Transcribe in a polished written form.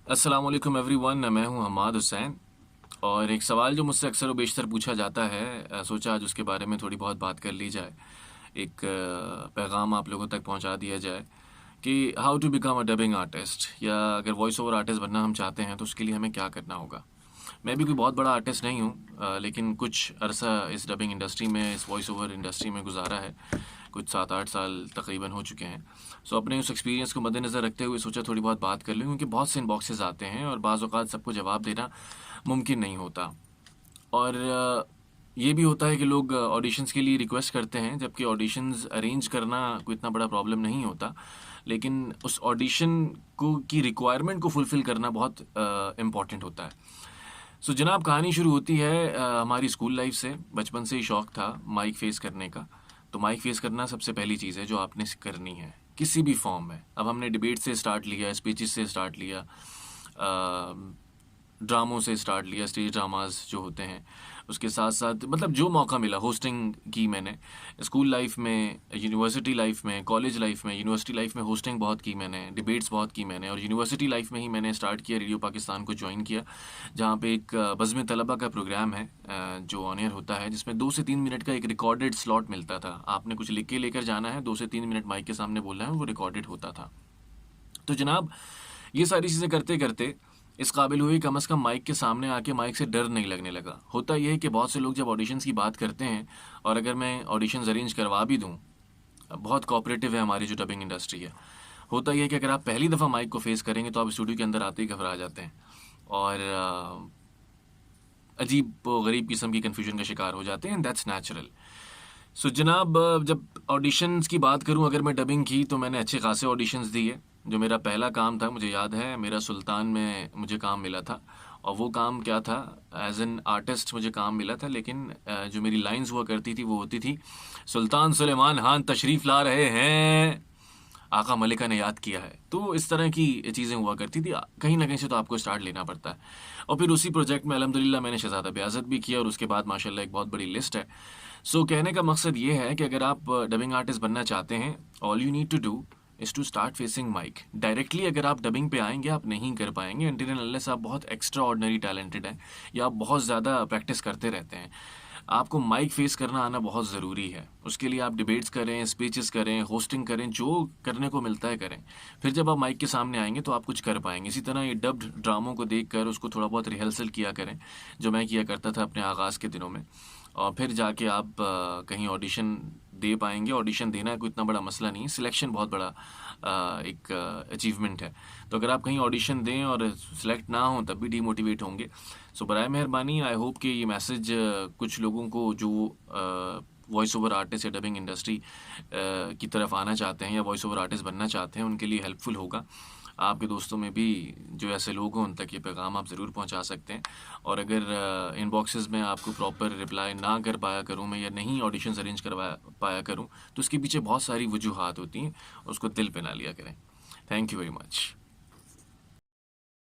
अस्सलाम वालेकुम एवरीवन, मैं हूं हमाद हुसैन। और एक सवाल जो मुझसे अक्सर व बेशतर पूछा जाता है, सोचा आज उसके बारे में थोड़ी बहुत बात कर ली जाए। एक पैगाम आप लोगों तक पहुंचा दिया जाए कि how to become a dubbing artist, या अगर वॉइस ओवर आर्टिस्ट बनना हम चाहते हैं तो उसके लिए हमें क्या करना होगा। मैं भी कोई बहुत बड़ा आर्टिस्ट नहीं हूँ, लेकिन कुछ अरसा इस डबिंग इंडस्ट्री में, इस वॉइस ओवर इंडस्ट्री में गुजारा है। कुछ 7-8 साल तकरीबन हो चुके हैं। सो अपने उस एक्सपीरियंस को मद्देनज़र रखते हुए सोचा थोड़ी बहुत बात कर लूँ, क्योंकि बहुत से इनबॉक्सेस आते हैं और बाज़ औक़ात सबको जवाब देना मुमकिन नहीं होता। और ये भी होता है कि लोग ऑडिशंस के लिए रिक्वेस्ट करते हैं, जबकि ऑडिशंस अरेंज करना कोई इतना बड़ा प्रॉब्लम नहीं होता, लेकिन उस ऑडिशन को की रिक्वायरमेंट को फुलफ़िल करना बहुत इम्पॉर्टेंट होता है। सो जनाब, कहानी शुरू होती है हमारी स्कूल लाइफ से। बचपन से ही शौक़ था माइक फ़ेस करने का। तो माइक फ़ेस करना सबसे पहली चीज़ है जो आपने करनी है किसी भी फॉर्म में। अब हमने डिबेट से स्टार्ट लिया, स्पीचेस से स्टार्ट लिया, ड्रामों से स्टार्ट लिया, स्टेज ड्रामास जो होते हैं, उसके साथ साथ मतलब जो मौका मिला होस्टिंग की मैंने। स्कूल लाइफ में, यूनिवर्सिटी लाइफ में, कॉलेज लाइफ में। यूनिवर्सिटी लाइफ में होस्टिंग बहुत की मैंने, डिबेट्स बहुत की मैंने, और यूनिवर्सिटी लाइफ में ही मैंने स्टार्ट किया, रेडियो पाकिस्तान को ज्वाइन किया, जहाँ पे एक बज़्म तलबा का प्रोग्राम है जो ऑन एयर होता है, जिसमें 2 से 3 मिनट का एक रिकॉर्डेड स्लॉट मिलता था। आपने कुछ लिख के लेकर जाना है, 2 से 3 मिनट माइक के सामने बोलना है, वो रिकॉर्डेड होता था। तो जनाब, ये सारी चीज़ें करते करते इस काबिल हुई कम से कम माइक के सामने आके माइक से डर नहीं लगने लगा। होता यह है कि बहुत से लोग जब ऑडिशंस की बात करते हैं, और अगर मैं ऑडिशंस अरेंज करवा भी दूं, बहुत कोऑपरेटिव है हमारी जो डबिंग इंडस्ट्री है। होता यह है कि अगर आप पहली दफ़ा माइक को फेस करेंगे तो आप स्टूडियो के अंदर आते ही घबरा जाते हैं, और अजीब गरीब किस्म की कन्फ्यूजन का शिकार हो जाते हैं। That's natural. सो जनाब, जब ऑडिशंस की बात करूं, अगर मैं डबिंग की तो मैंने अच्छे खासे ऑडिशंस दिए। जो मेरा पहला काम था, मुझे याद है, मेरा सुल्तान में मुझे काम मिला था। और वो काम क्या था, एज एन आर्टिस्ट मुझे काम मिला था, लेकिन जो मेरी लाइंस हुआ करती थी वो होती थी, सुल्तान सुलेमान खान तशरीफ़ ला रहे हैं, आका मलिका ने याद किया है। तो इस तरह की चीज़ें हुआ करती थी। कहीं ना कहीं से तो आपको स्टार्ट लेना पड़ता है। और फिर उसी प्रोजेक्ट में अल्हम्दुलिल्लाह मैंने शहज़ादा बेअज़त भी किया, और उसके बाद माशाल्लाह एक बहुत बड़ी लिस्ट है। सो कहने का मकसद ये है कि अगर आप डबिंग आर्टिस्ट बनना चाहते हैं, all you need to do is to start facing mic. Directly अगर आप डबिंग पे आएंगे आप नहीं कर पाएंगे, अनटिल एंड अनलेस आप बहुत एक्स्ट्रा ऑर्डिनरी टैलेंटेड हैं, या आप बहुत ज़्यादा प्रैक्टिस करते रहते हैं। आपको माइक फेस करना आना बहुत ज़रूरी है। उसके लिए आप डिबेट्स करें, स्पीचेस करें, होस्टिंग करें, जो करने को मिलता है करें। फिर जब आप माइक के सामने आएंगे तो आप कुछ कर पाएंगे। इसी तरह ये डब्ड ड्रामों को देखकर उसको थोड़ा बहुत रिहर्सल किया करें, जो मैं किया करता था अपने आगाज़ के दिनों में। और फिर जाके आप कहीं ऑडिशन दे पाएंगे। ऑडिशन देना कोई इतना बड़ा मसला नहीं है, सिलेक्शन बहुत बड़ा एक अचीवमेंट है। तो अगर आप कहीं ऑडिशन दें और सिलेक्ट ना हो तब भी डीमोटिवेट होंगे। सो बराए मेहरबानी, आई होप कि ये मैसेज कुछ लोगों को जो वॉइस ओवर आर्टिस्ट या डबिंग इंडस्ट्री की तरफ आना चाहते हैं, या वॉइस ओवर आर्टिस्ट बनना चाहते हैं, उनके लिए हेल्पफुल होगा। आपके दोस्तों में भी जो ऐसे लोग हों, उन तक ये पैगाम आप ज़रूर पहुंचा सकते हैं। और अगर इनबॉक्सेस में आपको प्रॉपर रिप्लाई ना कर पाया करूं मैं, या नहीं ऑडिशंस अरेंज करवा पाया करूं, तो उसके पीछे बहुत सारी वजूहात होती हैं, उसको दिल पे ना लिया करें। Thank you very much.